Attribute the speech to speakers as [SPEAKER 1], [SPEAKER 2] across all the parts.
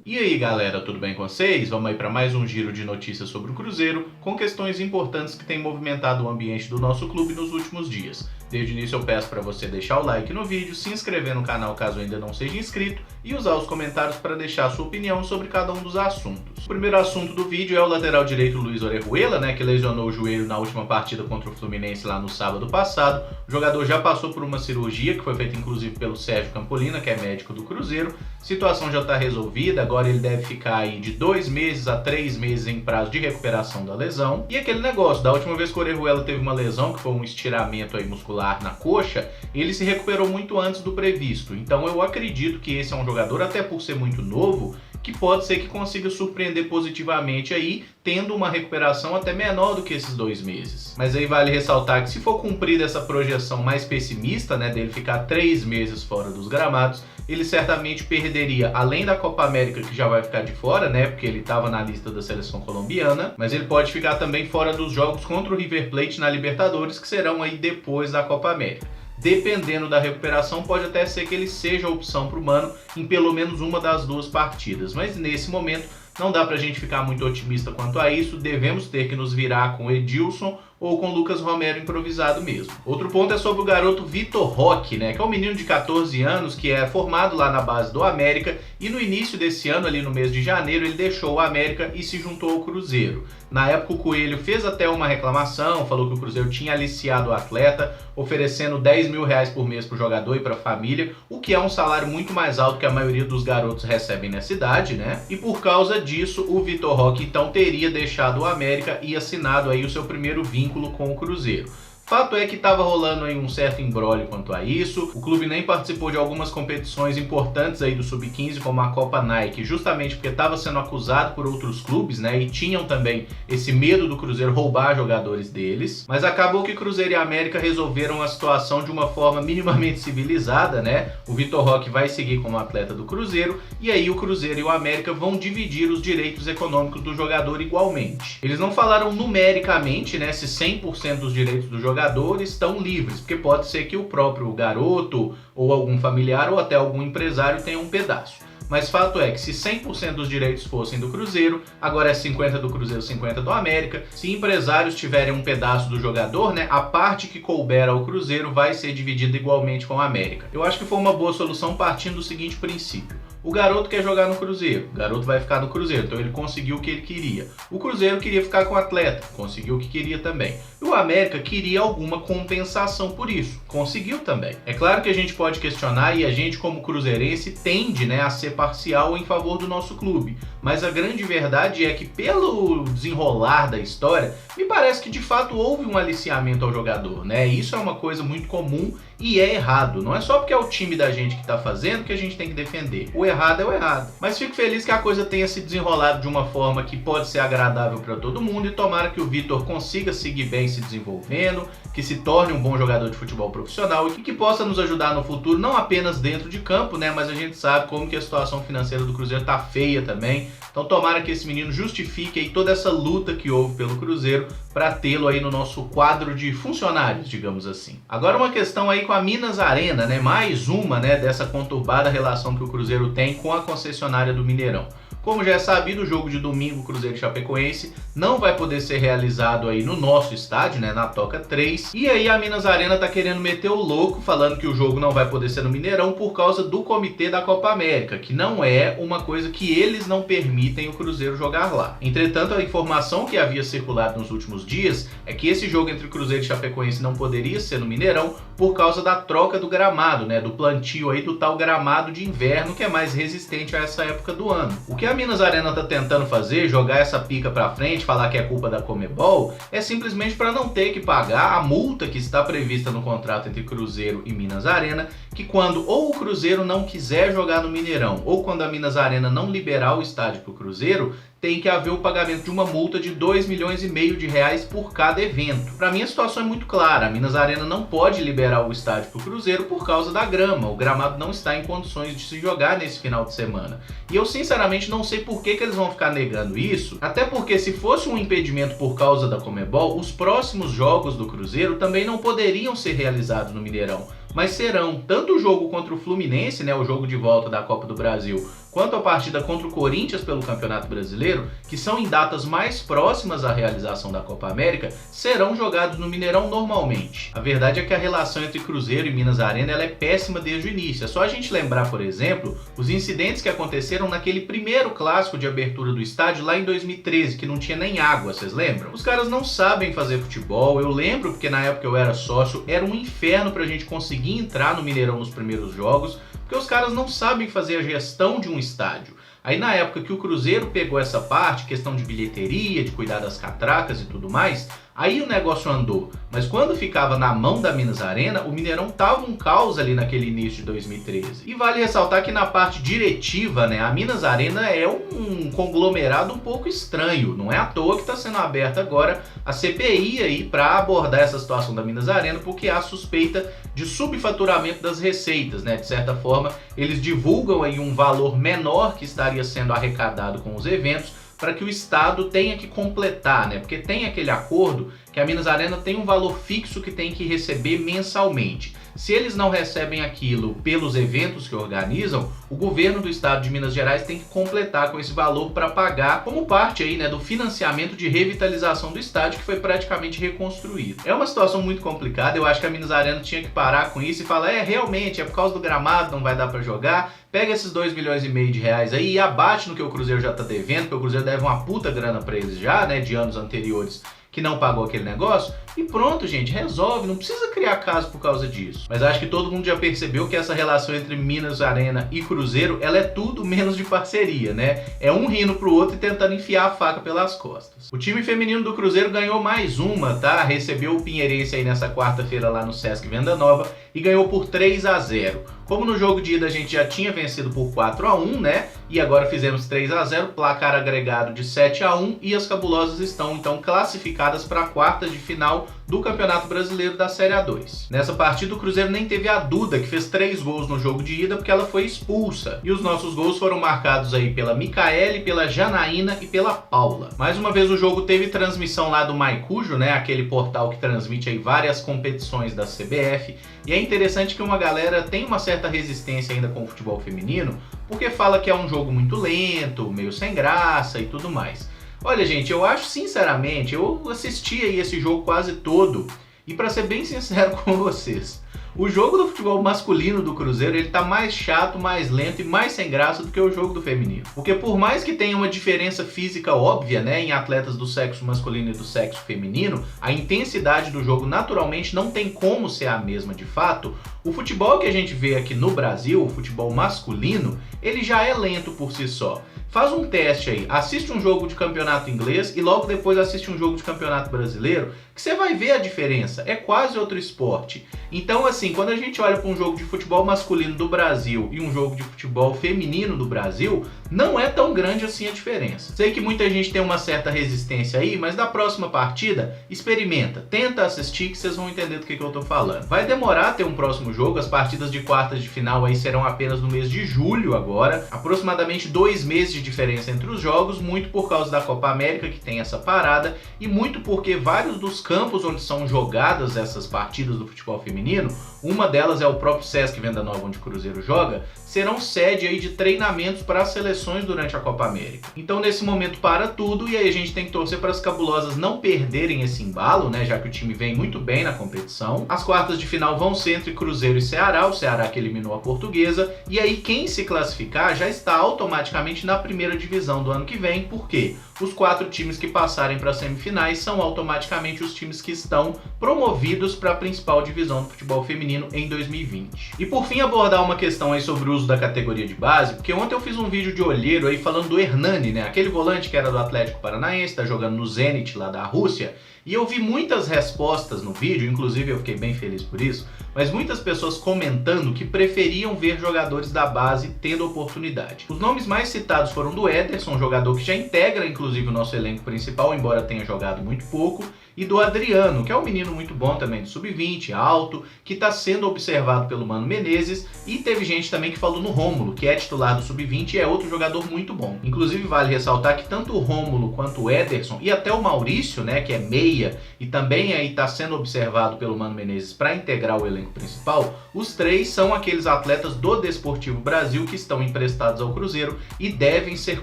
[SPEAKER 1] E aí galera, tudo bem com vocês? Vamos aí para mais um giro de notícias sobre o Cruzeiro, com questões importantes que têm movimentado o ambiente do nosso clube nos últimos dias. Desde o início eu peço para você deixar o like no vídeo, se inscrever no canal caso ainda não seja inscrito e usar os comentários para deixar a sua opinião sobre cada um dos assuntos. O primeiro assunto do vídeo é o lateral direito Luiz Orejuela, que lesionou o joelho na última partida contra o Fluminense lá no sábado passado. O jogador já passou por uma cirurgia que foi feita inclusive pelo Sérgio Campolina, que é médico do Cruzeiro. A situação já está resolvida, agora ele deve ficar aí de 2 meses a 3 meses em prazo de recuperação da lesão. E aquele negócio, da última vez que o Orejuela teve uma lesão, que foi um estiramento aí muscular na coxa, ele se recuperou muito antes do previsto. Então eu acredito que esse é um jogador, até por ser muito novo, que pode ser que consiga surpreender positivamente aí, tendo uma recuperação até menor do que esses 2 meses. Mas aí vale ressaltar que se for cumprida essa projeção mais pessimista, dele ficar 3 meses fora dos gramados, ele certamente perderia, além da Copa América, que já vai ficar de fora, porque ele estava na lista da seleção colombiana, mas ele pode ficar também fora dos jogos contra o River Plate na Libertadores, que serão aí depois da Copa América. Dependendo da recuperação, pode até ser que ele seja a opção para o Mano em pelo menos uma das 2 partidas, mas nesse momento não dá pra gente ficar muito otimista quanto a isso, devemos ter que nos virar com Edilson ou com Lucas Romero improvisado mesmo. Outro ponto é sobre o garoto Vitor Roque, que é um menino de 14 anos que é formado lá na base do América e no início desse ano, ali no mês de janeiro, ele deixou o América e se juntou ao Cruzeiro. Na época o Coelho fez até uma reclamação, falou que o Cruzeiro tinha aliciado o atleta, oferecendo 10 mil reais por mês para o jogador e para a família, o que é um salário muito mais alto que a maioria dos garotos recebem nessa idade, E por causa disso, o Vitor Roque então teria deixado o América e assinado aí o seu primeiro vínculo com o Cruzeiro. Fato é que estava rolando aí um certo imbróglio quanto a isso, o clube nem participou de algumas competições importantes aí do Sub-15, como a Copa Nike, justamente porque estava sendo acusado por outros clubes, e tinham também esse medo do Cruzeiro roubar jogadores deles, mas acabou que Cruzeiro e América resolveram a situação de uma forma minimamente civilizada, O Vitor Roque vai seguir como atleta do Cruzeiro, e aí o Cruzeiro e o América vão dividir os direitos econômicos do jogador igualmente. Eles não falaram numericamente, se 100% dos direitos do jogadores estão livres, porque pode ser que o próprio garoto ou algum familiar ou até algum empresário tenha um pedaço. Mas fato é que se 100% dos direitos fossem do Cruzeiro, agora é 50% do Cruzeiro, 50% do América. Se empresários tiverem um pedaço do jogador, a parte que couber ao Cruzeiro vai ser dividida igualmente com o América. Eu acho que foi uma boa solução partindo do seguinte princípio. O garoto quer jogar no Cruzeiro, o garoto vai ficar no Cruzeiro, então ele conseguiu o que ele queria. O Cruzeiro queria ficar com o atleta, conseguiu o que queria também. E o América queria alguma compensação por isso, conseguiu também. É claro que a gente pode questionar e a gente como cruzeirense tende a ser parcial em favor do nosso clube. Mas a grande verdade é que pelo desenrolar da história, me parece que de fato houve um aliciamento ao jogador, Isso é uma coisa muito comum e é errado. Não é só porque é o time da gente que está fazendo que a gente tem que defender. O errado é o errado. Mas fico feliz que a coisa tenha se desenrolado de uma forma que pode ser agradável para todo mundo e tomara que o Vitor consiga seguir bem se desenvolvendo, que se torne um bom jogador de futebol profissional e que possa nos ajudar no futuro, não apenas dentro de campo, mas a gente sabe como que a situação financeira do Cruzeiro tá feia também. Então tomara que esse menino justifique aí toda essa luta que houve pelo Cruzeiro para tê-lo aí no nosso quadro de funcionários, digamos assim. Agora uma questão aí com a Minas Arena, mais uma, dessa conturbada relação que o Cruzeiro tem com a concessionária do Mineirão. Como já é sabido, o jogo de domingo, Cruzeiro e Chapecoense, não vai poder ser realizado aí no nosso estádio, na Toca 3. E aí a Minas Arena tá querendo meter o louco, falando que o jogo não vai poder ser no Mineirão por causa do comitê da Copa América, que não é uma coisa que eles não permitem o Cruzeiro jogar lá. Entretanto, a informação que havia circulado nos últimos dias é que esse jogo entre Cruzeiro e Chapecoense não poderia ser no Mineirão por causa da troca do gramado, do plantio aí do tal gramado de inverno, que é mais resistente a essa época do ano. O que a Minas Arena tá tentando fazer, jogar essa pica pra frente, falar que é culpa da Conmebol, é simplesmente para não ter que pagar a multa que está prevista no contrato entre Cruzeiro e Minas Arena, que quando ou o Cruzeiro não quiser jogar no Mineirão, ou quando a Minas Arena não liberar o estádio pro Cruzeiro, tem que haver o pagamento de uma multa de 2,5 milhões de reais por cada evento. Para mim a situação é muito clara, a Minas Arena não pode liberar o estádio para o Cruzeiro por causa da grama, o gramado não está em condições de se jogar nesse final de semana. E eu sinceramente não sei por que eles vão ficar negando isso, até porque se fosse um impedimento por causa da Conmebol, os próximos jogos do Cruzeiro também não poderiam ser realizados no Mineirão. mas serão tanto o jogo contra o Fluminense, né, o jogo de volta da Copa do Brasil, quanto a partida contra o Corinthians pelo Campeonato Brasileiro, que são em datas mais próximas à realização da Copa América, serão jogados no Mineirão normalmente. A verdade é que a relação entre Cruzeiro e Minas Arena ela é péssima desde o início. É só a gente lembrar, por exemplo, os incidentes que aconteceram naquele primeiro clássico de abertura do estádio lá em 2013, que não tinha nem água, vocês lembram? Os caras não sabem fazer futebol, eu lembro porque na época eu era sócio, era um inferno pra gente conseguir entrar no Mineirão nos primeiros jogos, porque os caras não sabem fazer a gestão de um estádio. Aí na época que o Cruzeiro pegou essa parte, questão de bilheteria, de cuidar das catracas e tudo mais, aí o negócio andou. Mas quando ficava na mão da Minas Arena, o Mineirão tava um caos ali naquele início de 2013. E vale ressaltar que na parte diretiva, né, a Minas Arena é um conglomerado um pouco estranho. Não é à toa que está sendo aberta agora a CPI aí para abordar essa situação da Minas Arena, porque há suspeita de subfaturamento das receitas, né? De certa forma, eles divulgam aí um valor menor que estaria sendo arrecadado com os eventos, para que o Estado tenha que completar, né? Porque tem aquele acordo que a Minas Arena tem um valor fixo que tem que receber mensalmente. Se eles não recebem aquilo pelos eventos que organizam, o governo do estado de Minas Gerais tem que completar com esse valor para pagar como parte aí, né, do financiamento de revitalização do estádio, que foi praticamente reconstruído. É uma situação muito complicada, eu acho que a Minas Arena tinha que parar com isso e falar, realmente, é por causa do gramado, não vai dar para jogar, pega esses 2,5 milhões de reais aí e abate no que o Cruzeiro já tá devendo, porque o Cruzeiro deve uma puta grana para eles já, né, de anos anteriores, que não pagou aquele negócio, e pronto, gente, resolve, não precisa criar caso por causa disso. Mas acho que todo mundo já percebeu que essa relação entre Minas Arena e Cruzeiro, ela é tudo menos de parceria, né? É um rindo pro outro e tentando enfiar a faca pelas costas. O time feminino do Cruzeiro ganhou mais uma, tá? Recebeu o Pinheirense aí nessa quarta-feira lá no Sesc Venda Nova e ganhou por 3-0. Como no jogo de ida a gente já tinha vencido por 4-1, né? E agora fizemos 3-0, placar agregado de 7-1 e as cabulosas estão então classificadas para a quarta de final do Campeonato Brasileiro da Série A2. Nessa partida o Cruzeiro nem teve a Duda, que fez 3 gols no jogo de ida porque ela foi expulsa. E os nossos gols foram marcados aí pela Micaele, pela Janaína e pela Paula. Mais uma vez o jogo teve transmissão lá do Maicujo, né? Aquele portal que transmite aí várias competições da CBF. E é interessante que uma galera tem uma certa resistência ainda com o futebol feminino, porque fala que é um jogo muito lento, meio sem graça e tudo mais. Olha, gente, eu acho sinceramente, eu assisti aí esse jogo quase todo, e para ser bem sincero com vocês, o jogo do futebol masculino do Cruzeiro, ele tá mais chato, mais lento e mais sem graça do que o jogo do feminino. Porque por mais que tenha uma diferença física óbvia, né, em atletas do sexo masculino e do sexo feminino, a intensidade do jogo naturalmente não tem como ser a mesma de fato. O futebol que a gente vê aqui no Brasil, o futebol masculino, ele já é lento por si só. Faz um teste aí, assiste um jogo de campeonato inglês e logo depois assiste um jogo de campeonato brasileiro, que você vai ver a diferença, é quase outro esporte. Então assim, quando a gente olha para um jogo de futebol masculino do Brasil e um jogo de futebol feminino do Brasil, não é tão grande assim a diferença. Sei que muita gente tem uma certa resistência aí, mas da próxima partida, experimenta, tenta assistir que vocês vão entender do que eu tô falando. Vai demorar a ter um próximo jogo, as partidas de quartas de final aí serão apenas no mês de julho agora, aproximadamente 2 meses de diferença entre os jogos, muito por causa da Copa América que tem essa parada e muito porque vários dos campos onde são jogadas essas partidas do futebol feminino, uma delas é o próprio Sesc Venda Nova onde o Cruzeiro joga, serão sede aí de treinamentos para as seleções durante a Copa América. Então nesse momento para tudo e aí a gente tem que torcer para as cabulosas não perderem esse embalo, né, já que o time vem muito bem na competição. As quartas de final vão ser entre Cruzeiro e Ceará, o Ceará que eliminou a Portuguesa, e aí quem se classificar já está automaticamente na primeira divisão do ano que vem, porque os 4 times que passarem para as semifinais são automaticamente os times que estão promovidos para a principal divisão do futebol feminino em 2020. E por fim abordar uma questão aí sobre o uso da categoria de base, porque ontem eu fiz um vídeo de olheiro aí falando do Hernani, né, aquele volante que era do Atlético Paranaense, tá jogando no Zenit lá da Rússia, e eu vi muitas respostas no vídeo, inclusive eu fiquei bem feliz por isso, mas muitas pessoas comentando que preferiam ver jogadores da base tendo oportunidade. Os nomes mais citados foram do Ederson, jogador que já integra inclusive o nosso elenco principal, embora tenha jogado muito pouco, e do Adriano, que é um menino muito bom também do sub-20, alto, que está sendo observado pelo Mano Menezes, e teve gente também que falou no Rômulo, que é titular do sub-20 e é outro jogador muito bom. Inclusive vale ressaltar que tanto o Rômulo quanto o Ederson e até o Maurício, né, que é meia e também aí está sendo observado pelo Mano Menezes para integrar o elenco principal, os três são aqueles atletas do Desportivo Brasil que estão emprestados ao Cruzeiro e devem ser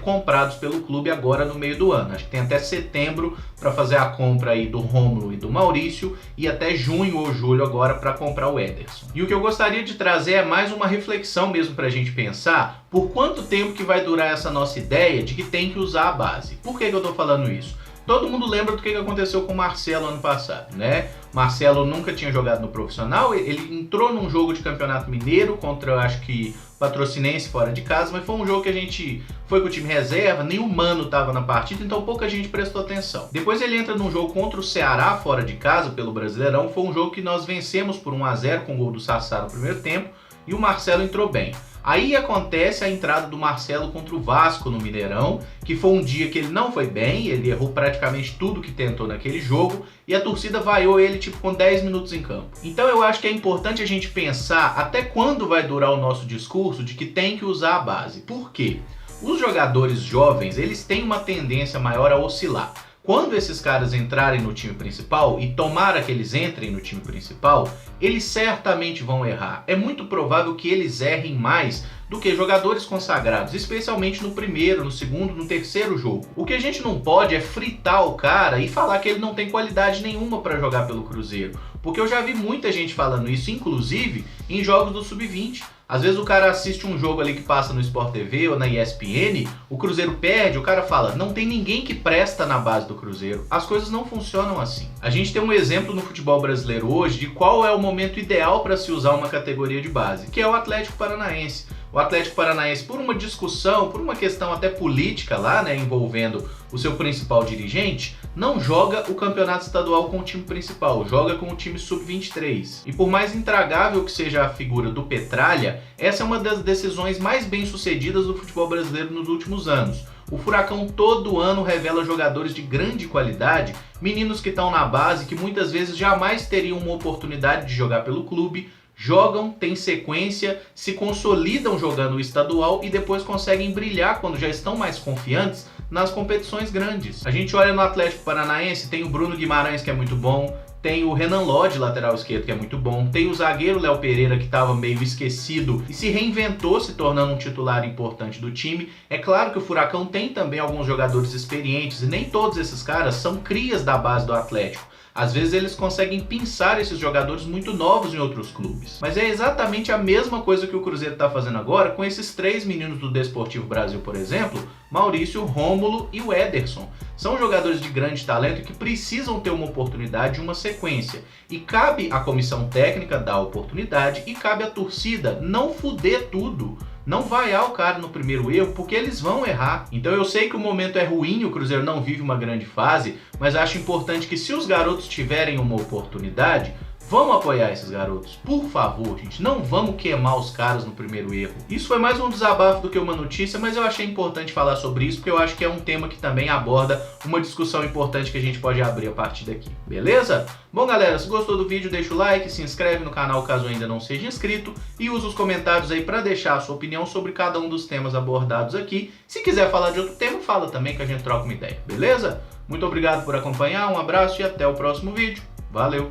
[SPEAKER 1] comprados pelo clube agora no meio do ano. Acho que tem até setembro para fazer a compra aí do Rômulo e do Maurício e até junho ou julho agora para comprar o Ederson. E o que eu gostaria de trazer é mais uma reflexão mesmo para a gente pensar por quanto tempo que vai durar essa nossa ideia de que tem que usar a base. Por que eu estou falando isso? Todo mundo lembra do que aconteceu com o Marcelo ano passado, né? Marcelo nunca tinha jogado no profissional, ele entrou num jogo de campeonato mineiro contra, acho que, Patrocinense fora de casa, mas foi um jogo que a gente foi com o time reserva, nem o Mano estava na partida, então pouca gente prestou atenção. Depois ele entra num jogo contra o Ceará fora de casa, pelo Brasileirão, foi um jogo que nós vencemos por 1-0 com o gol do Sassá no primeiro tempo, e o Marcelo entrou bem. Aí acontece a entrada do Marcelo contra o Vasco no Mineirão, que foi um dia que ele não foi bem, ele errou praticamente tudo que tentou naquele jogo e a torcida vaiou ele tipo com 10 minutos em campo. Então eu acho que é importante a gente pensar até quando vai durar o nosso discurso de que tem que usar a base. Por quê? Os jogadores jovens, eles têm uma tendência maior a oscilar. Quando esses caras entrarem no time principal, e tomara que eles entrem no time principal, eles certamente vão errar. É muito provável que eles errem mais do que jogadores consagrados, especialmente no primeiro, no segundo, no terceiro jogo. O que a gente não pode é fritar o cara e falar que ele não tem qualidade nenhuma para jogar pelo Cruzeiro. Porque eu já vi muita gente falando isso, inclusive em jogos do Sub-20. Às vezes o cara assiste um jogo ali que passa no Sport TV ou na ESPN, o Cruzeiro perde, o cara fala, não tem ninguém que presta na base do Cruzeiro. As coisas não funcionam assim. A gente tem um exemplo no futebol brasileiro hoje de qual é o momento ideal para se usar uma categoria de base, que é o Atlético Paranaense. O Atlético Paranaense, por uma discussão, por uma questão até política lá, né, envolvendo o seu principal dirigente, não joga o campeonato estadual com o time principal, joga com o time sub-23. E por mais intragável que seja a figura do Petralha, essa é uma das decisões mais bem-sucedidas do futebol brasileiro nos últimos anos. O Furacão todo ano revela jogadores de grande qualidade, meninos que estão na base, que muitas vezes jamais teriam uma oportunidade de jogar pelo clube, jogam, têm sequência, se consolidam jogando o estadual e depois conseguem brilhar quando já estão mais confiantes nas competições grandes. A gente olha no Atlético Paranaense, tem o Bruno Guimarães, que é muito bom, tem o Renan Lodge, lateral esquerdo, que é muito bom, tem o zagueiro Léo Pereira, que estava meio esquecido e se reinventou, se tornando um titular importante do time. É claro que o Furacão tem também alguns jogadores experientes e nem todos esses caras são crias da base do Atlético. Às vezes eles conseguem pinçar esses jogadores muito novos em outros clubes. Mas é exatamente a mesma coisa que o Cruzeiro está fazendo agora com esses três meninos do Desportivo Brasil, por exemplo, Maurício, Rômulo e o Ederson. São jogadores de grande talento que precisam ter uma oportunidade e uma sequência. E cabe à comissão técnica dar a oportunidade e cabe à torcida não fuder tudo. Não vaiar o cara no primeiro erro, porque eles vão errar. Então eu sei que o momento é ruim, o Cruzeiro não vive uma grande fase, mas acho importante que se os garotos tiverem uma oportunidade, vamos apoiar esses garotos. Por favor, gente, não vamos queimar os caras no primeiro erro. Isso foi mais um desabafo do que uma notícia, mas eu achei importante falar sobre isso, porque eu acho que é um tema que também aborda uma discussão importante que a gente pode abrir a partir daqui. Beleza? Bom, galera, se gostou do vídeo, deixa o like, se inscreve no canal caso ainda não seja inscrito e usa os comentários aí para deixar a sua opinião sobre cada um dos temas abordados aqui. Se quiser falar de outro tema, fala também que a gente troca uma ideia, beleza? Muito obrigado por acompanhar, um abraço e até o próximo vídeo. Valeu!